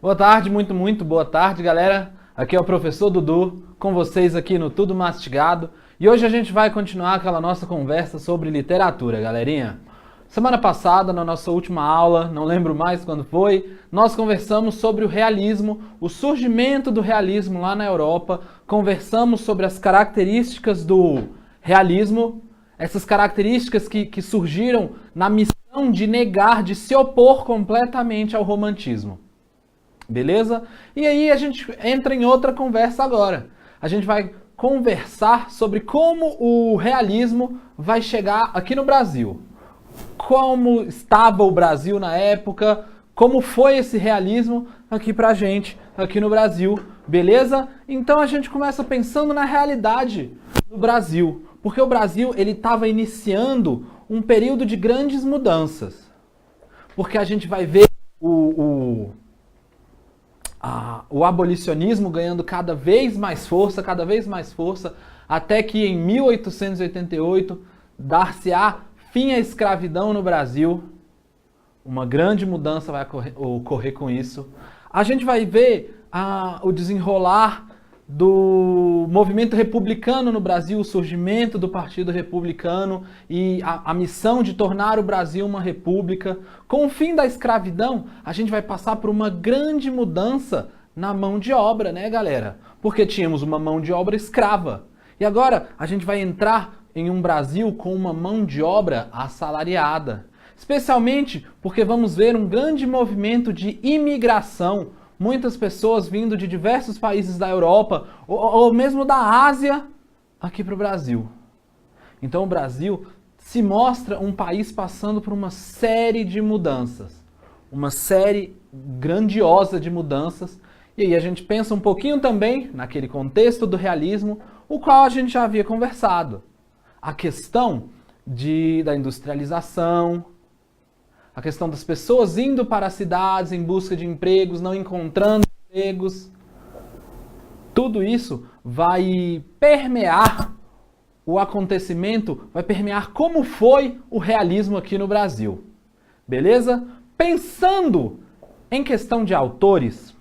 Boa tarde, muito boa tarde, galera. Aqui é o professor Dudu, com vocês aqui no Tudo Mastigado. E hoje a gente vai continuar aquela nossa conversa sobre literatura, galerinha. Semana passada, na nossa última aula, não lembro mais quando foi, nós conversamos sobre o realismo, o surgimento do realismo lá na Europa, conversamos sobre as características do realismo, essas características que surgiram na missão de negar, de se opor completamente ao romantismo. Beleza? E aí a gente entra em outra conversa agora. A gente vai conversar sobre como o realismo vai chegar aqui no Brasil. Como estava o Brasil na época, como foi esse realismo aqui pra gente, aqui no Brasil, beleza? Então a gente começa pensando na realidade do Brasil, porque o Brasil ele estava iniciando um período de grandes mudanças, porque a gente vai ver o abolicionismo ganhando cada vez mais força, até que em 1888 dar-se-á fim à escravidão no Brasil. Uma grande mudança vai ocorrer com isso. A gente vai ver o desenrolar do movimento republicano no Brasil, o surgimento do Partido Republicano e a missão de tornar o Brasil uma república. Com o fim da escravidão, a gente vai passar por uma grande mudança na mão de obra, né, galera? Porque tínhamos uma mão de obra escrava. E agora a gente vai entrar em um Brasil com uma mão de obra assalariada. Especialmente porque vamos ver um grande movimento de imigração. Muitas pessoas vindo de diversos países da Europa ou mesmo da Ásia aqui para o Brasil. Então o Brasil se mostra um país passando por uma série de mudanças. Uma série grandiosa de mudanças. E aí a gente pensa um pouquinho também naquele contexto do realismo, o qual a gente já havia conversado. A questão da industrialização, a questão das pessoas indo para as cidades em busca de empregos, não encontrando empregos. Tudo isso vai permear o acontecimento, vai permear como foi o realismo aqui no Brasil. Beleza? Pensando em questão de autores,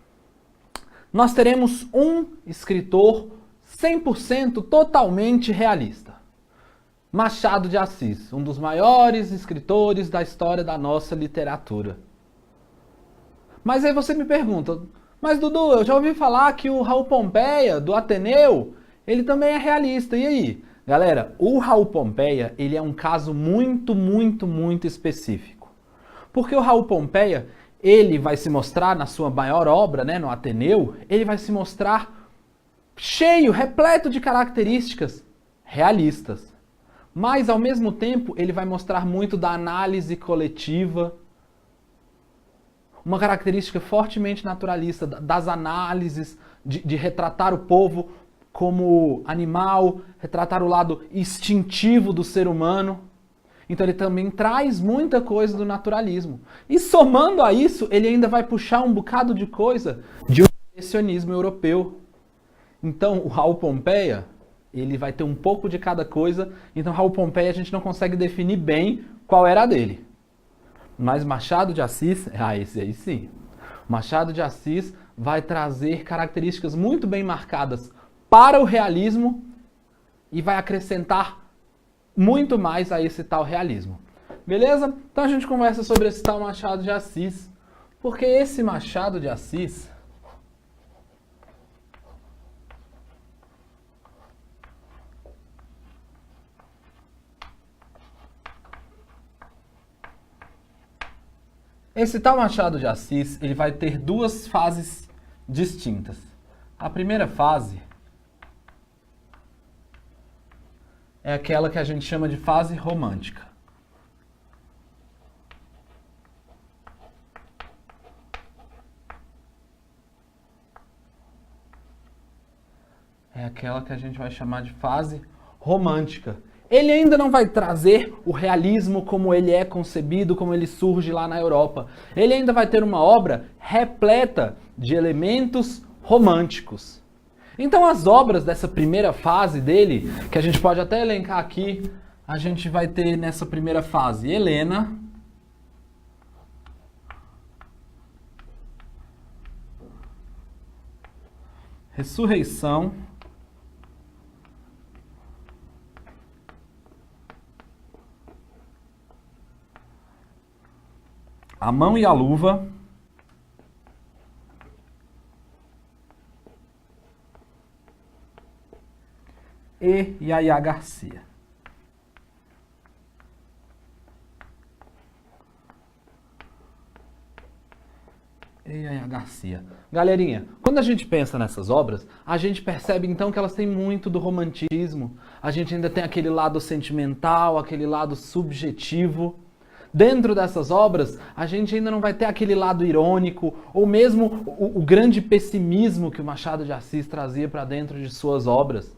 nós teremos um escritor 100% totalmente realista. Machado de Assis, um dos maiores escritores da história da nossa literatura. Mas aí você me pergunta, mas Dudu, eu já ouvi falar que o Raul Pompeia, do Ateneu, ele também é realista, e aí? Galera, o Raul Pompeia, ele é um caso muito específico. Porque o Raul Pompeia, ele vai se mostrar na sua maior obra, né, no Ateneu, ele vai se mostrar cheio, repleto de características realistas. Mas, ao mesmo tempo, ele vai mostrar muito da análise coletiva, uma característica fortemente naturalista das análises, de retratar o povo como animal, retratar o lado instintivo do ser humano. Então ele também traz muita coisa do naturalismo. E somando a isso, ele ainda vai puxar um bocado de coisa de um expressionismo europeu. Então, o Raul Pompeia, ele vai ter um pouco de cada coisa, então Raul Pompeia a gente não consegue definir bem qual era a dele. Mas Machado de Assis, esse aí sim. Machado de Assis vai trazer características muito bem marcadas para o realismo e vai acrescentar muito mais a esse tal realismo. Beleza? Então a gente conversa sobre esse tal Machado de Assis, porque esse Machado de Assis, esse tal Machado de Assis, ele vai ter duas fases distintas. A primeira fase é aquela que a gente chama de fase romântica. É aquela que a gente vai chamar de fase romântica. Ele ainda não vai trazer o realismo como ele é concebido, como ele surge lá na Europa. Ele ainda vai ter uma obra repleta de elementos românticos. Então as obras dessa primeira fase dele, que a gente pode até elencar aqui, a gente vai ter nessa primeira fase Helena, Ressurreição A Mão e a Luva e Yaya Garcia. Yaya Garcia. Galerinha, quando a gente pensa nessas obras, a gente percebe então que elas têm muito do romantismo. A gente ainda tem aquele lado sentimental, aquele lado subjetivo. Dentro dessas obras, a gente ainda não vai ter aquele lado irônico, ou mesmo o grande pessimismo que o Machado de Assis trazia para dentro de suas obras.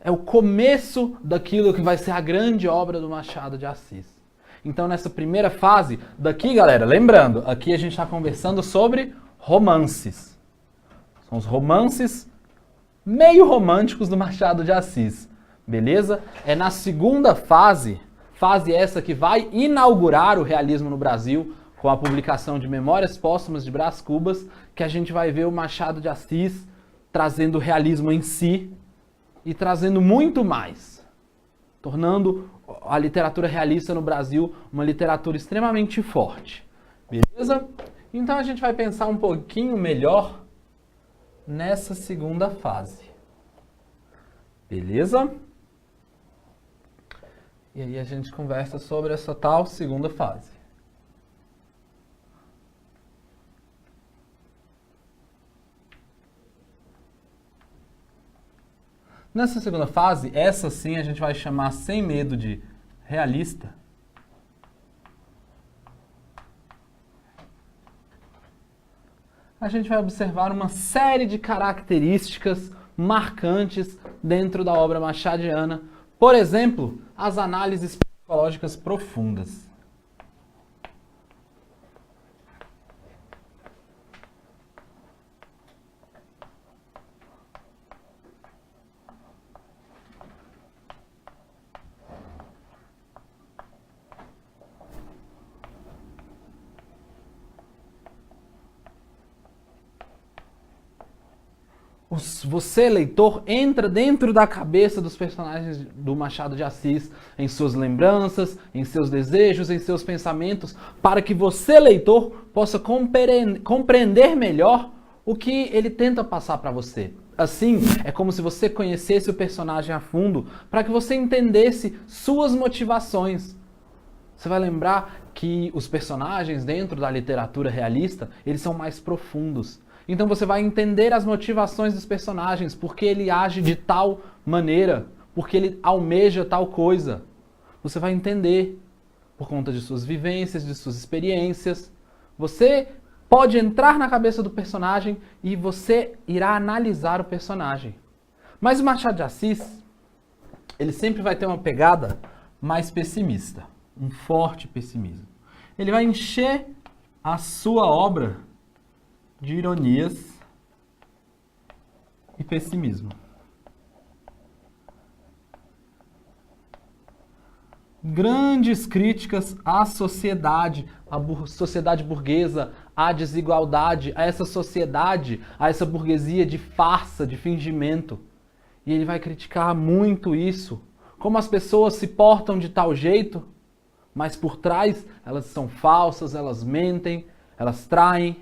É o começo daquilo que vai ser a grande obra do Machado de Assis. Então, nessa primeira fase, daqui, galera, lembrando, aqui a gente está conversando sobre romances. São os romances meio românticos do Machado de Assis, beleza? É na segunda fase essa que vai inaugurar o realismo no Brasil, com a publicação de Memórias Póstumas de Brás Cubas, que a gente vai ver o Machado de Assis trazendo o realismo em si e trazendo muito mais, tornando a literatura realista no Brasil uma literatura extremamente forte. Beleza? Então a gente vai pensar um pouquinho melhor nessa segunda fase. Beleza? E aí a gente conversa sobre essa tal segunda fase. Nessa segunda fase, essa sim a gente vai chamar sem medo de realista. A gente vai observar uma série de características marcantes dentro da obra machadiana. Por exemplo, as análises psicológicas profundas. Você, leitor, entra dentro da cabeça dos personagens do Machado de Assis, em suas lembranças, em seus desejos, em seus pensamentos, para que você, leitor, possa compreender melhor o que ele tenta passar para você. Assim, é como se você conhecesse o personagem a fundo, para que você entendesse suas motivações. Você vai lembrar que os personagens dentro da literatura realista, eles são mais profundos. Então você vai entender as motivações dos personagens, porque ele age de tal maneira, porque ele almeja tal coisa. Você vai entender por conta de suas vivências, de suas experiências. Você pode entrar na cabeça do personagem e você irá analisar o personagem. Mas o Machado de Assis, ele sempre vai ter uma pegada mais pessimista, um forte pessimismo. Ele vai encher a sua obra de ironias e pessimismo. Grandes críticas à sociedade burguesa, à desigualdade, a essa sociedade, a essa burguesia de farsa, de fingimento. E ele vai criticar muito isso. Como as pessoas se portam de tal jeito, mas por trás elas são falsas, elas mentem, elas traem.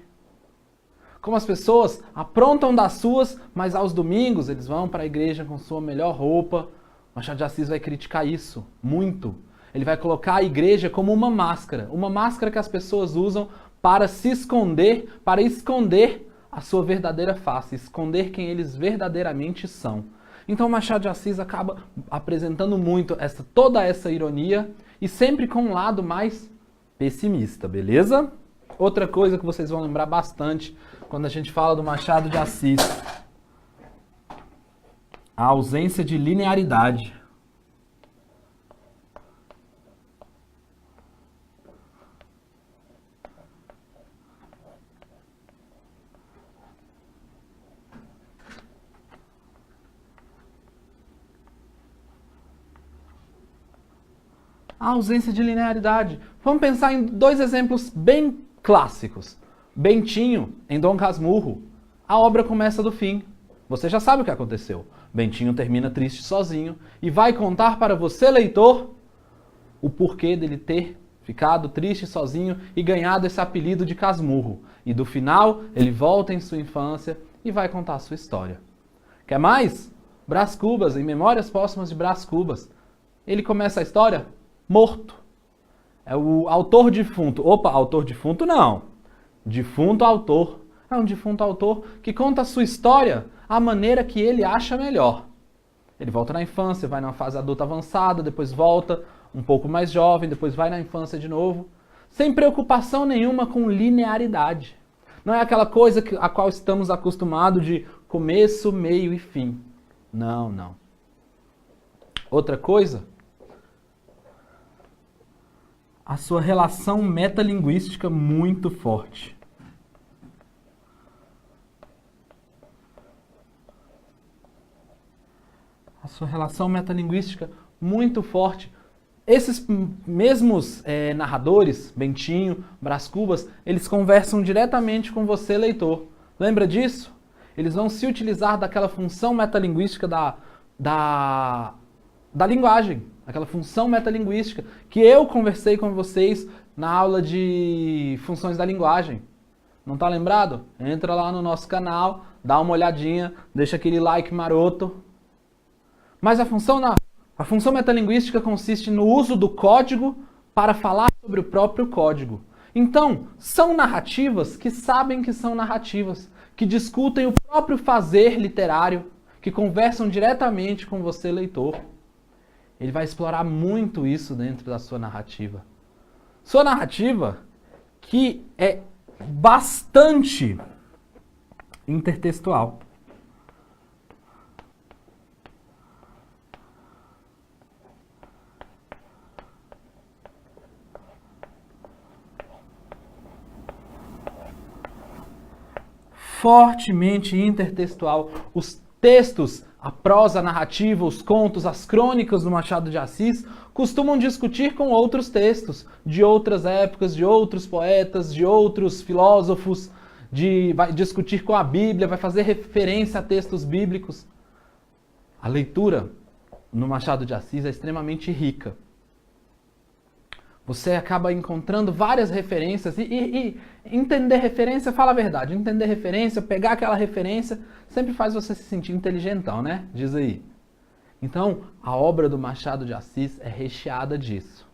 Como as pessoas aprontam das suas, mas aos domingos eles vão para a igreja com sua melhor roupa. Machado de Assis vai criticar isso muito. Ele vai colocar a igreja como uma máscara que as pessoas usam para se esconder, para esconder a sua verdadeira face, esconder quem eles verdadeiramente são. Então Machado de Assis acaba apresentando muito toda essa ironia e sempre com um lado mais pessimista, beleza? Outra coisa que vocês vão lembrar bastante quando a gente fala do Machado de Assis, a ausência de linearidade. A ausência de linearidade. Vamos pensar em dois exemplos bem clássicos. Bentinho, em Dom Casmurro. a obra começa do fim. Você já sabe o que aconteceu. Bentinho termina triste sozinho e vai contar para você, leitor, o porquê dele ter ficado triste sozinho e ganhado esse apelido de Casmurro. E do final, ele volta em sua infância e vai contar a sua história. Quer mais? Brás Cubas, em Memórias Póstumas de Brás Cubas. Ele começa a história morto. É o autor defunto. Opa, autor defunto não. Defunto autor. É um defunto autor que conta a sua história à maneira que ele acha melhor. Ele volta na infância, vai numa fase adulta avançada, depois volta um pouco mais jovem, depois vai na infância de novo, sem preocupação nenhuma com linearidade. Não é aquela coisa a qual estamos acostumados de começo, meio e fim. Não, não. Outra coisa, a sua relação metalinguística muito forte. A sua relação metalinguística muito forte. Esses mesmos narradores, Bentinho, Brás Cubas, eles conversam diretamente com você, leitor. Lembra disso? Eles vão se utilizar daquela função metalinguística da linguagem, aquela função metalinguística que eu conversei com vocês na aula de funções da linguagem. Não tá lembrado? Entra lá no nosso canal, dá uma olhadinha, deixa aquele like maroto. Mas a função metalinguística consiste no uso do código para falar sobre o próprio código. Então, são narrativas que sabem que são narrativas, que discutem o próprio fazer literário, que conversam diretamente com você, leitor. Ele vai explorar muito isso dentro da sua narrativa. Sua narrativa, que é bastante intertextual. Fortemente intertextual. Os textos, a prosa narrativa, os contos, as crônicas do Machado de Assis costumam discutir com outros textos de outras épocas, de outros poetas, de outros filósofos, vai discutir com a Bíblia, vai fazer referência a textos bíblicos. A leitura no Machado de Assis é extremamente rica. Você acaba encontrando várias referências e entender referência, fala a verdade, entender referência, pegar aquela referência, sempre faz você se sentir inteligentão, né? Diz aí. Então, a obra do Machado de Assis é recheada disso.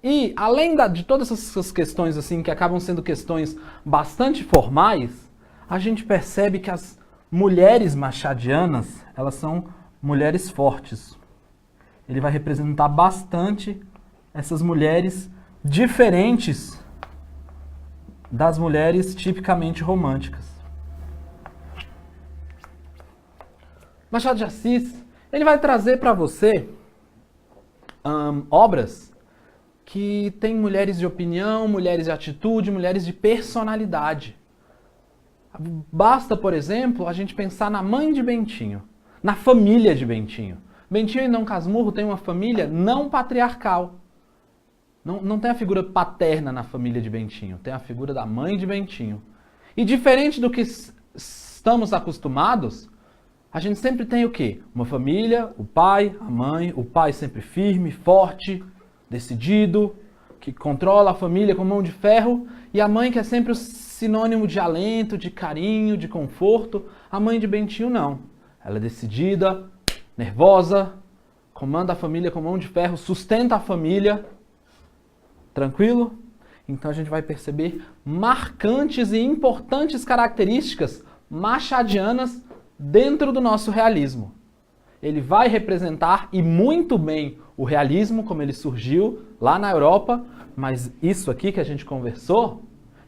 E, além de todas essas questões assim, que acabam sendo questões bastante formais, a gente percebe que as mulheres machadianas, elas são mulheres fortes. Ele vai representar bastante essas mulheres diferentes das mulheres tipicamente românticas. Machado de Assis, ele vai trazer para você obras que têm mulheres de opinião, mulheres de atitude, mulheres de personalidade. Basta, por exemplo, a gente pensar na mãe de Bentinho, na família de Bentinho. Bentinho e Dom Casmurro têm uma família não patriarcal. Não tem a figura paterna na família de Bentinho, tem a figura da mãe de Bentinho. E diferente do que estamos acostumados, a gente sempre tem o quê? Uma família, o pai, a mãe, o pai sempre firme, forte, decidido, que controla a família com mão de ferro, e a mãe que é sempre o sinônimo de alento, de carinho, de conforto. A mãe de Bentinho não. Ela é decidida, nervosa, comanda a família com mão de ferro, sustenta a família. Tranquilo? Então a gente vai perceber marcantes e importantes características machadianas dentro do nosso realismo. Ele vai representar, e muito bem, o realismo como ele surgiu lá na Europa, mas isso aqui que a gente conversou,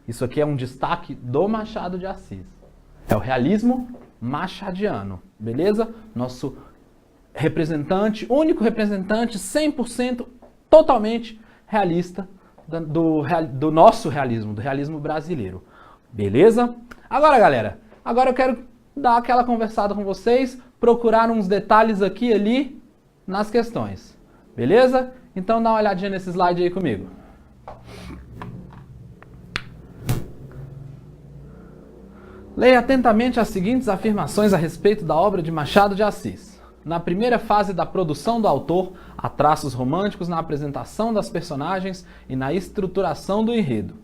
isso aqui é um destaque do Machado de Assis. É o realismo machadiano, beleza? Nosso representante, único representante, 100% totalmente realista do nosso realismo, do realismo brasileiro. Beleza? Agora, galera, eu quero dar aquela conversada com vocês, procurar uns detalhes aqui e ali nas questões. Beleza? Então dá uma olhadinha nesse slide aí comigo. Leia atentamente as seguintes afirmações a respeito da obra de Machado de Assis. Na primeira fase da produção do autor, há traços românticos na apresentação das personagens e na estruturação do enredo.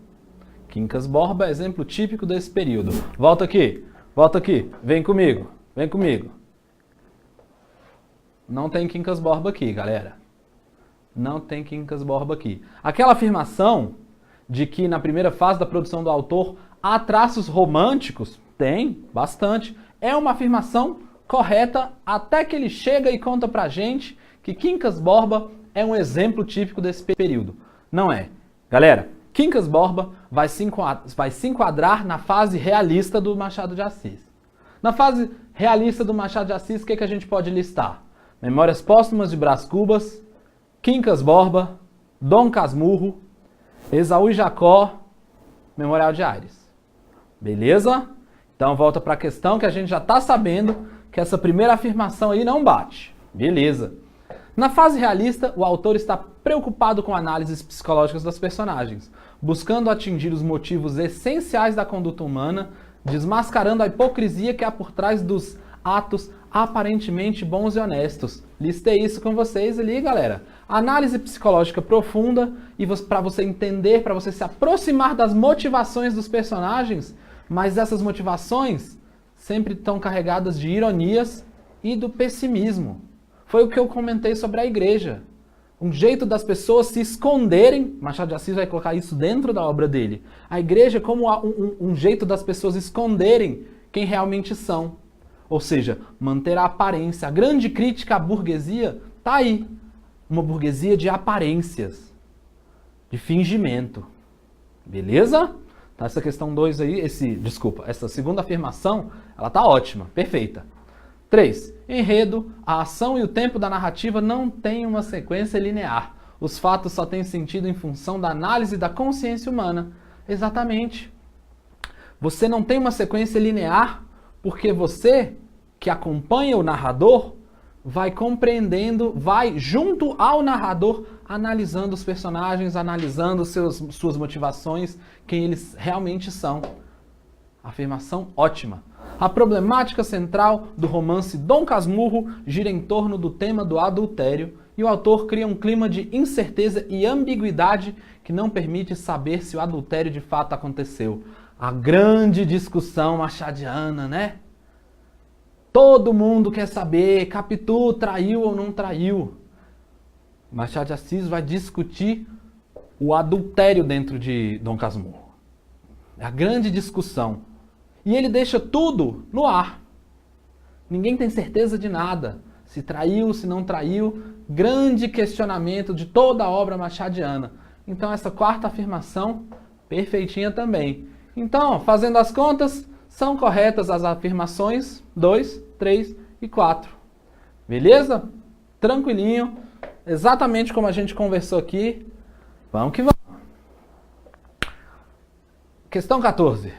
Quincas Borba é exemplo típico desse período. Volta aqui, vem comigo, vem comigo. Não tem Quincas Borba aqui, galera. Não tem Quincas Borba aqui. Aquela afirmação de que na primeira fase da produção do autor há traços românticos, tem, bastante. É uma afirmação correta até que ele chega e conta pra gente que Quincas Borba é um exemplo típico desse período. Não é. Galera, Quincas Borba vai se enquadrar na fase realista do Machado de Assis. Na fase realista do Machado de Assis, o que a gente pode listar? Memórias Póstumas de Brás Cubas, Quincas Borba, Dom Casmurro, Esaú e Jacó, Memorial de Aires. Beleza? Então volta para a questão que a gente já está sabendo que essa primeira afirmação aí não bate. Beleza. Na fase realista, o autor está preocupado com análises psicológicas das personagens, buscando atingir os motivos essenciais da conduta humana, desmascarando a hipocrisia que há por trás dos atos aparentemente bons e honestos. Listei isso com vocês ali, galera. Análise psicológica profunda e para você entender, para você se aproximar das motivações dos personagens, mas essas motivações sempre estão carregadas de ironias e do pessimismo. Foi o que eu comentei sobre a igreja. Um jeito das pessoas se esconderem, Machado de Assis vai colocar isso dentro da obra dele. A igreja como um jeito das pessoas esconderem quem realmente são. Ou seja, manter a aparência. A grande crítica à burguesia está aí. Uma burguesia de aparências, de fingimento. Beleza? Então essa questão 2 aí, essa segunda afirmação, ela tá ótima, perfeita. 3. Enredo, a ação e o tempo da narrativa não têm uma sequência linear. Os fatos só têm sentido em função da análise da consciência humana. Exatamente. Você não tem uma sequência linear porque você, que acompanha o narrador, vai compreendendo, vai junto ao narrador, analisando os personagens, analisando suas motivações, quem eles realmente são. Afirmação ótima. A problemática central do romance Dom Casmurro gira em torno do tema do adultério e o autor cria um clima de incerteza e ambiguidade que não permite saber se o adultério de fato aconteceu. A grande discussão machadiana, né? Todo mundo quer saber, Capitu traiu ou não traiu. Machado de Assis vai discutir o adultério dentro de Dom Casmurro. É a grande discussão. E ele deixa tudo no ar. Ninguém tem certeza de nada. Se traiu, se não traiu. Grande questionamento de toda a obra machadiana. Então essa quarta afirmação, perfeitinha também. Então, fazendo as contas, são corretas as afirmações 2, 3 e 4. Beleza? Tranquilinho. Exatamente como a gente conversou aqui. Vamos que vamos. Questão 14.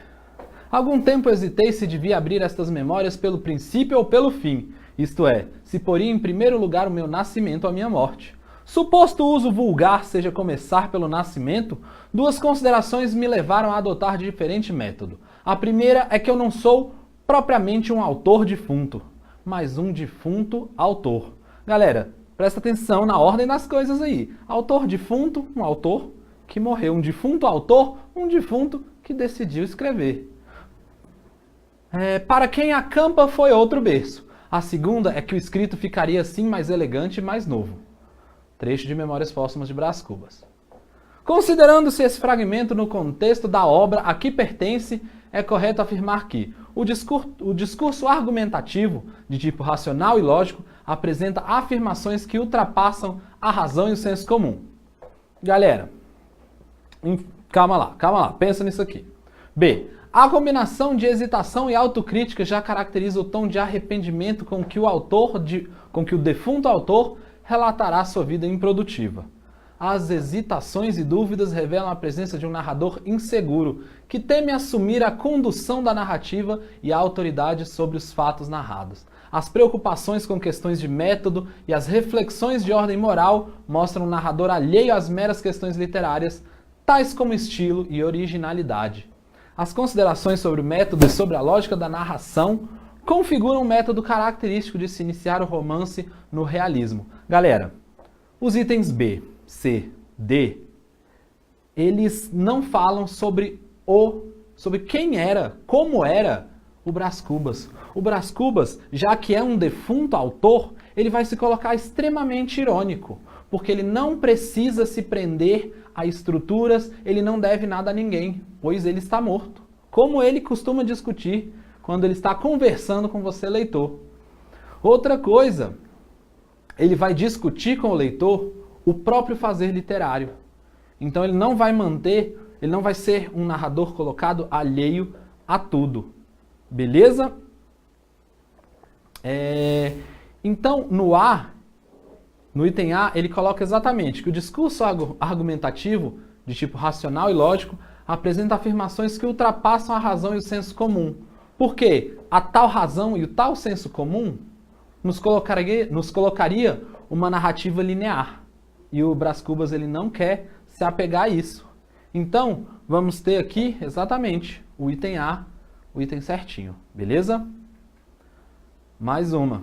Algum tempo hesitei se devia abrir estas memórias pelo princípio ou pelo fim. Isto é, se poria em primeiro lugar o meu nascimento ou a minha morte. Suposto o uso vulgar seja começar pelo nascimento, duas considerações me levaram a adotar diferente método. A primeira é que eu não sou propriamente um autor defunto, mas um defunto autor. Galera, presta atenção na ordem das coisas aí. Autor defunto, um autor que morreu. Um defunto autor, um defunto que decidiu escrever. Para quem acampa foi outro berço. A segunda é que o escrito ficaria assim mais elegante e mais novo. Trecho de Memórias Póstumas de Brás Cubas. Considerando-se esse fragmento no contexto da obra a que pertence, é correto afirmar que o discurso argumentativo, de tipo racional e lógico, apresenta afirmações que ultrapassam a razão e o senso comum. Galera, calma lá, pensa nisso aqui. B. A combinação de hesitação e autocrítica já caracteriza o tom de arrependimento com que o defunto autor relatará sua vida improdutiva. As hesitações e dúvidas revelam a presença de um narrador inseguro, que teme assumir a condução da narrativa e a autoridade sobre os fatos narrados. As preocupações com questões de método e as reflexões de ordem moral mostram um narrador alheio às meras questões literárias, tais como estilo e originalidade. As considerações sobre o método e sobre a lógica da narração configuram um método característico de se iniciar o romance no realismo. Galera, os itens B, C, D, eles não falam sobre quem era, como era o Brás Cubas. O Brás Cubas, já que é um defunto autor, ele vai se colocar extremamente irônico, porque ele não precisa se prender a estruturas, ele não deve nada a ninguém, pois ele está morto. Como ele costuma discutir quando ele está conversando com você, leitor. Outra coisa, ele vai discutir com o leitor o próprio fazer literário. Então ele não vai ser um narrador colocado alheio a tudo. Beleza? Então, no item A, ele coloca exatamente que o discurso argumentativo, de tipo racional e lógico, apresenta afirmações que ultrapassam a razão e o senso comum. Por quê? A tal razão e o tal senso comum nos colocaria uma narrativa linear. E o Brás Cubas ele não quer se apegar a isso. Então, vamos ter aqui exatamente o item A, o item certinho. Beleza? Mais uma.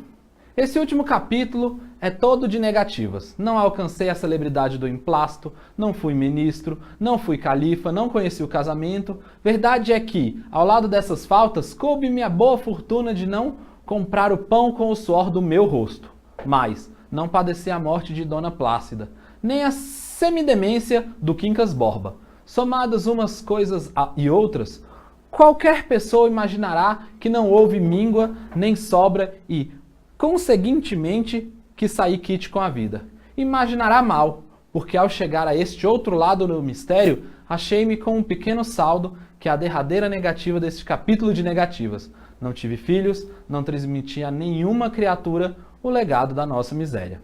Esse último capítulo é todo de negativas. Não alcancei a celebridade do emplasto, não fui ministro, não fui califa, não conheci o casamento. Verdade é que, ao lado dessas faltas, coube-me a boa fortuna de não comprar o pão com o suor do meu rosto. Mas não padeci a morte de Dona Plácida, nem a semidemência do Quincas Borba. Somadas umas coisas e outras, qualquer pessoa imaginará que não houve míngua nem sobra e, conseguintemente, que saí quite com a vida. Imaginará mal, porque ao chegar a este outro lado do mistério, achei-me com um pequeno saldo, que é a derradeira negativa deste capítulo de negativas. Não tive filhos, não transmiti a nenhuma criatura o legado da nossa miséria.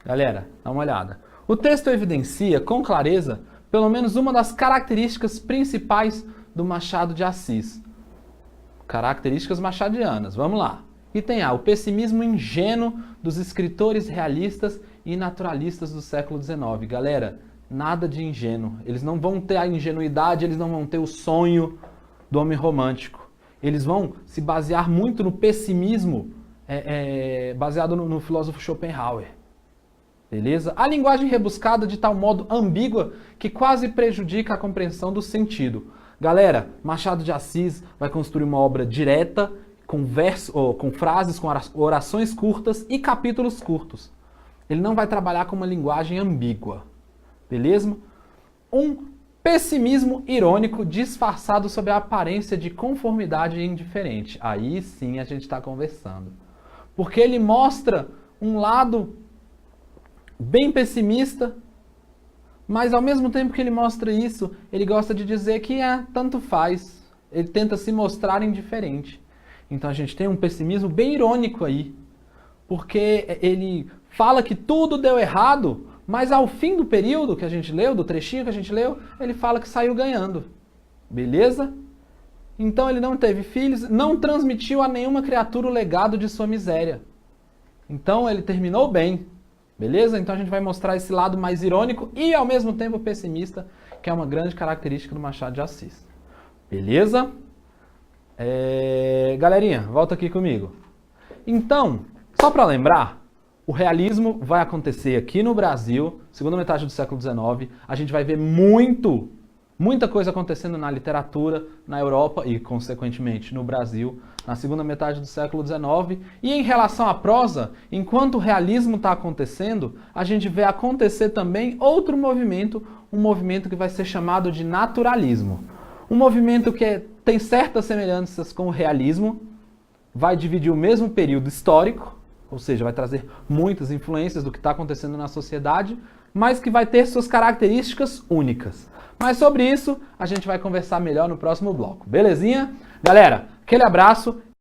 Galera, dá uma olhada. O texto evidencia com clareza pelo menos uma das características principais do Machado de Assis. Características machadianas, vamos lá. Item A, o pessimismo ingênuo dos escritores realistas e naturalistas do século XIX. Galera, nada de ingênuo. Eles não vão ter a ingenuidade, eles não vão ter o sonho do homem romântico. Eles vão se basear muito no pessimismo baseado no filósofo Schopenhauer. Beleza? A linguagem rebuscada de tal modo ambígua que quase prejudica a compreensão do sentido. Galera, Machado de Assis vai construir uma obra direta, com frases, com orações curtas e capítulos curtos. Ele não vai trabalhar com uma linguagem ambígua. Beleza? Um pessimismo irônico disfarçado sob a aparência de conformidade indiferente. Aí sim a gente está conversando. Porque ele mostra um lado bem pessimista, mas ao mesmo tempo que ele mostra isso, ele gosta de dizer que tanto faz. Ele tenta se mostrar indiferente. Então a gente tem um pessimismo bem irônico aí, porque ele fala que tudo deu errado, mas ao fim do período que a gente leu, do trechinho que a gente leu, ele fala que saiu ganhando. Beleza? Então ele não teve filhos, não transmitiu a nenhuma criatura o legado de sua miséria. Então ele terminou bem. Beleza? Então a gente vai mostrar esse lado mais irônico e ao mesmo tempo pessimista, que é uma grande característica do Machado de Assis. Beleza? Galerinha, volta aqui comigo. Então, só para lembrar, o realismo vai acontecer aqui no Brasil, segunda metade do século XIX. A gente vai ver muita coisa acontecendo na literatura, na Europa e, consequentemente, no Brasil, na segunda metade do século XIX. E em relação à prosa, enquanto o realismo está acontecendo, a gente vê acontecer também outro movimento, um movimento que vai ser chamado de naturalismo. Um movimento que tem certas semelhanças com o realismo, vai dividir o mesmo período histórico, ou seja, vai trazer muitas influências do que está acontecendo na sociedade, mas que vai ter suas características únicas. Mas sobre isso, a gente vai conversar melhor no próximo bloco. Belezinha? Galera, aquele abraço.